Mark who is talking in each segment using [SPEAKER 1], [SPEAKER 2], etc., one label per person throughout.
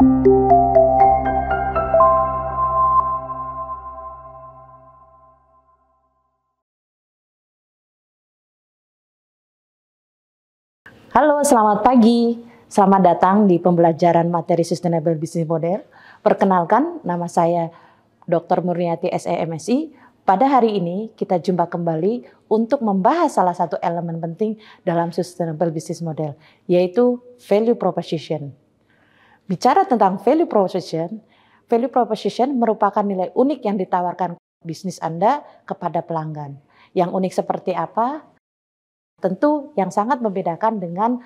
[SPEAKER 1] Halo, selamat pagi. Selamat datang di pembelajaran materi Sustainable Business Model. Perkenalkan, nama saya Dr. Murniati SEMSI. Pada hari ini kita jumpa kembali untuk membahas salah satu elemen penting dalam Sustainable Business Model, yaitu value proposition. Bicara tentang value proposition merupakan nilai unik yang ditawarkan bisnis Anda kepada pelanggan. Yang unik seperti apa? Tentu yang sangat membedakan dengan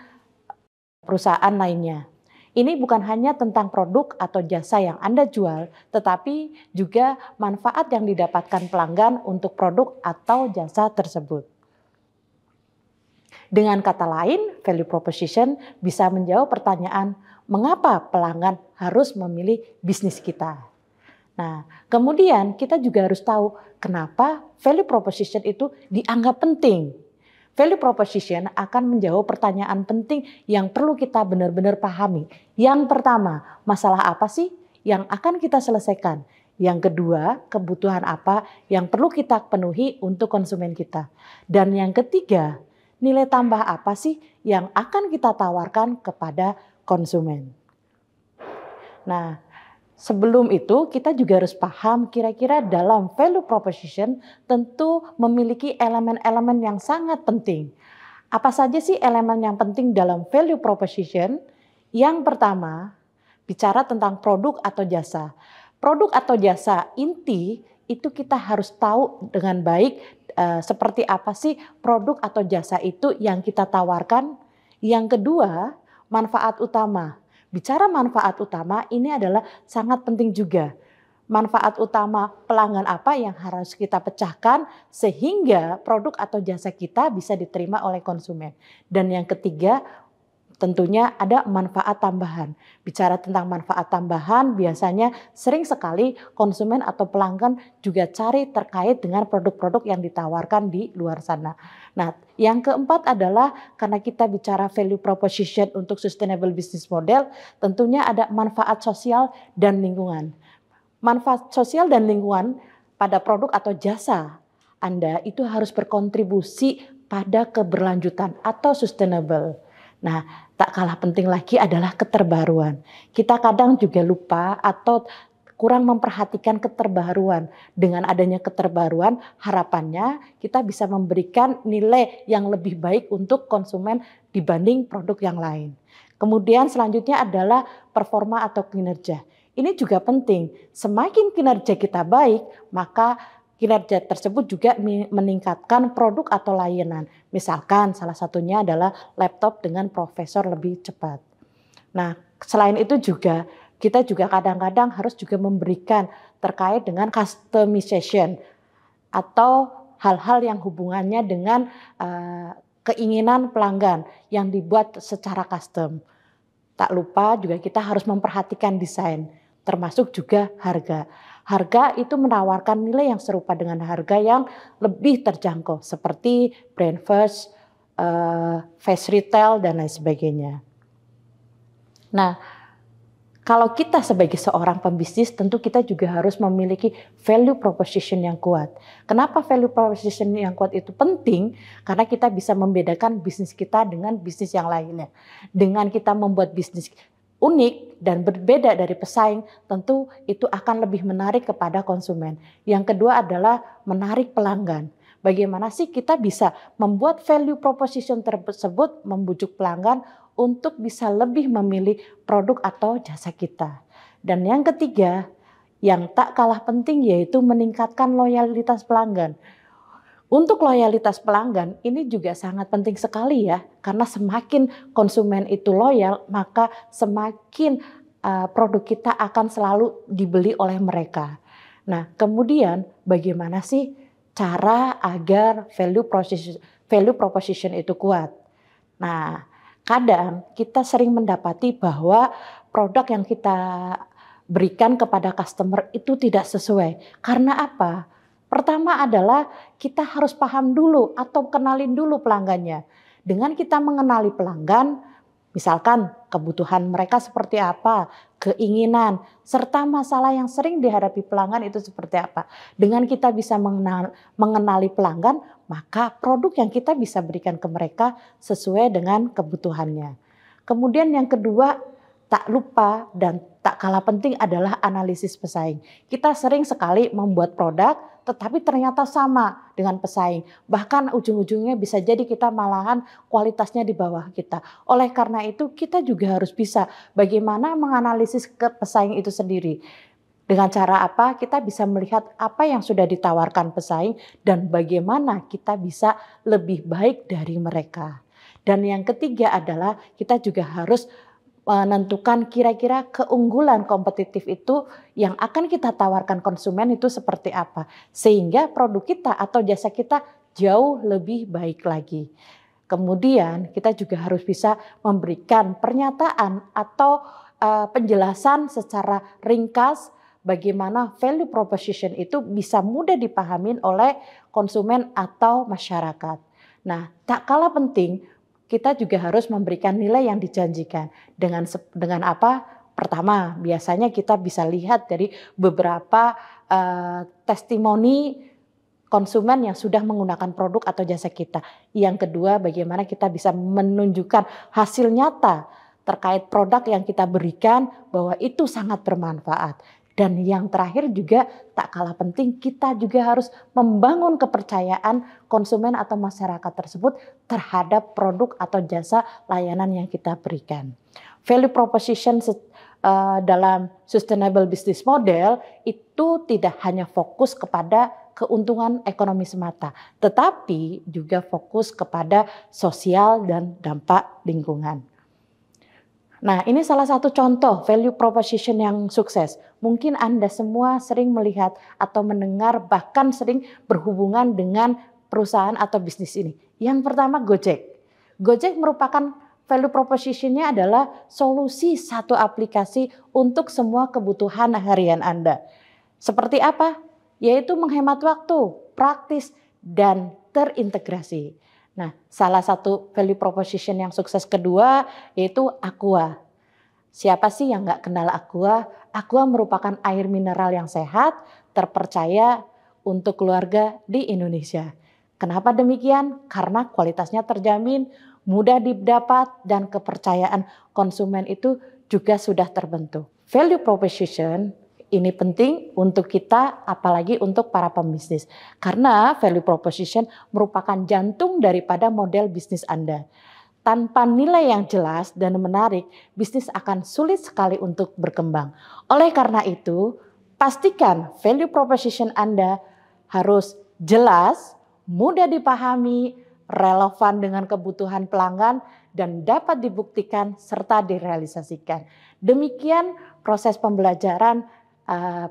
[SPEAKER 1] perusahaan lainnya. Ini bukan hanya tentang produk atau jasa yang Anda jual, tetapi juga manfaat yang didapatkan pelanggan untuk produk atau jasa tersebut. Dengan kata lain, value proposition bisa menjawab pertanyaan, mengapa pelanggan harus memilih bisnis kita? Nah, kemudian kita juga harus tahu kenapa value proposition itu dianggap penting. Value proposition akan menjawab pertanyaan penting yang perlu kita benar-benar pahami. Yang pertama, masalah apa sih yang akan kita selesaikan? Yang kedua, kebutuhan apa yang perlu kita penuhi untuk konsumen kita? Dan yang ketiga, nilai tambah apa sih yang akan kita tawarkan kepada konsumen? Nah, sebelum itu kita juga harus paham kira-kira dalam value proposition tentu memiliki elemen-elemen yang sangat penting. Apa saja sih elemen yang penting dalam value proposition? Yang pertama, bicara tentang produk atau jasa. Produk atau jasa inti itu kita harus tahu dengan baik seperti apa sih produk atau jasa itu yang kita tawarkan. Yang kedua, manfaat utama. Bicara manfaat utama ini adalah sangat penting juga. Manfaat utama pelanggan apa yang harus kita pecahkan sehingga produk atau jasa kita bisa diterima oleh konsumen. Dan yang ketiga, tentunya ada manfaat tambahan. Bicara tentang manfaat tambahan, biasanya sering sekali konsumen atau pelanggan juga cari terkait dengan produk-produk yang ditawarkan di luar sana. Nah, yang keempat adalah karena kita bicara value proposition untuk sustainable business model, tentunya ada manfaat sosial dan lingkungan. Manfaat sosial dan lingkungan pada produk atau jasa Anda itu harus berkontribusi pada keberlanjutan atau sustainable. Nah, tak kalah penting lagi adalah keterbaruan. Kita kadang juga lupa atau kurang memperhatikan keterbaruan. Dengan adanya keterbaruan, harapannya kita bisa memberikan nilai yang lebih baik untuk konsumen dibanding produk yang lain. Kemudian selanjutnya adalah performa atau kinerja. Ini juga penting. Semakin kinerja kita baik, maka kinerja tersebut juga meningkatkan produk atau layanan. Misalkan salah satunya adalah laptop dengan prosesor lebih cepat. Nah, selain itu juga kita juga kadang-kadang harus juga memberikan terkait dengan customization atau hal-hal yang hubungannya dengan keinginan pelanggan yang dibuat secara custom. Tak lupa juga kita harus memperhatikan desain, termasuk juga harga. Harga itu menawarkan nilai yang serupa dengan harga yang lebih terjangkau seperti brand first, fast retail dan lain sebagainya. Nah, kalau kita sebagai seorang pembisnis tentu kita juga harus memiliki value proposition yang kuat. Kenapa value proposition yang kuat itu penting? Karena kita bisa membedakan bisnis kita dengan bisnis yang lainnya. Dengan kita membuat bisnis unik dan berbeda dari pesaing, tentu itu akan lebih menarik kepada konsumen. Yang kedua adalah menarik pelanggan. Bagaimana sih kita bisa membuat value proposition tersebut membujuk pelanggan untuk bisa lebih memilih produk atau jasa kita. Dan yang ketiga, yang tak kalah penting yaitu meningkatkan loyalitas pelanggan. Untuk loyalitas pelanggan ini juga sangat penting sekali ya, karena semakin konsumen itu loyal, maka semakin produk kita akan selalu dibeli oleh mereka. Nah, kemudian bagaimana sih cara agar value proposition itu kuat? Nah, kadang kita sering mendapati bahwa produk yang kita berikan kepada customer itu tidak sesuai. Karena apa? Pertama adalah kita harus paham dulu atau kenalin dulu pelanggannya. Dengan kita mengenali pelanggan, Misalkan kebutuhan mereka seperti apa, keinginan, serta masalah yang sering dihadapi pelanggan itu seperti apa. Dengan kita bisa mengenali pelanggan, maka produk yang kita bisa berikan ke mereka sesuai dengan kebutuhannya. Kemudian yang kedua, tak lupa dan tak kalah penting adalah analisis pesaing. Kita sering sekali membuat produk tetapi ternyata sama dengan pesaing. Bahkan ujung-ujungnya bisa jadi kita malahan kualitasnya di bawah kita. Oleh karena itu kita juga harus bisa bagaimana menganalisis ke pesaing itu sendiri. Dengan cara apa? Kita bisa melihat apa yang sudah ditawarkan pesaing dan bagaimana kita bisa lebih baik dari mereka. Dan yang ketiga adalah kita juga harus menentukan kira-kira keunggulan kompetitif itu yang akan kita tawarkan konsumen itu seperti apa. Sehingga produk kita atau jasa kita jauh lebih baik lagi. Kemudian kita juga harus bisa memberikan pernyataan atau penjelasan secara ringkas bagaimana value proposition itu bisa mudah dipahami oleh konsumen atau masyarakat. Nah, tak kalah penting kita juga harus memberikan nilai yang dijanjikan. Dengan apa? Pertama, biasanya kita bisa lihat dari beberapa testimoni konsumen yang sudah menggunakan produk atau jasa kita. Yang kedua, bagaimana kita bisa menunjukkan hasil nyata terkait produk yang kita berikan bahwa itu sangat bermanfaat. Dan yang terakhir juga tak kalah penting, kita juga harus membangun kepercayaan konsumen atau masyarakat tersebut terhadap produk atau jasa layanan yang kita berikan. Value proposition dalam sustainable business model itu tidak hanya fokus kepada keuntungan ekonomi semata, tetapi juga fokus kepada sosial dan dampak lingkungan. Nah, ini salah satu contoh value proposition yang sukses. Mungkin Anda semua sering melihat atau mendengar bahkan sering berhubungan dengan perusahaan atau bisnis ini. Yang pertama Gojek. Gojek merupakan value proposition-nya adalah solusi satu aplikasi untuk semua kebutuhan harian Anda. Seperti apa? Yaitu menghemat waktu, praktis, dan terintegrasi. Nah, salah satu value proposition yang sukses kedua yaitu Aqua. Siapa sih yang nggak kenal Aqua? Aqua merupakan air mineral yang sehat, terpercaya untuk keluarga di Indonesia. Kenapa demikian? Karena kualitasnya terjamin, mudah didapat, dan kepercayaan konsumen itu juga sudah terbentuk. Value proposition ini penting untuk kita, apalagi untuk para pembisnis. Karena value proposition merupakan jantung daripada model bisnis Anda. Tanpa nilai yang jelas dan menarik, bisnis akan sulit sekali untuk berkembang. Oleh karena itu, pastikan value proposition Anda harus jelas, mudah dipahami, relevan dengan kebutuhan pelanggan, dan dapat dibuktikan serta direalisasikan. Demikian proses pembelajaran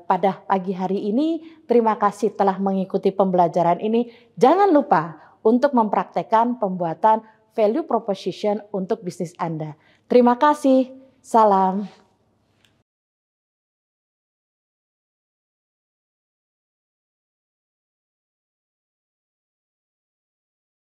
[SPEAKER 1] pada pagi hari ini. Terima kasih telah mengikuti pembelajaran ini. Jangan lupa untuk mempraktekkan pembuatan value proposition untuk bisnis Anda. Terima kasih. Salam.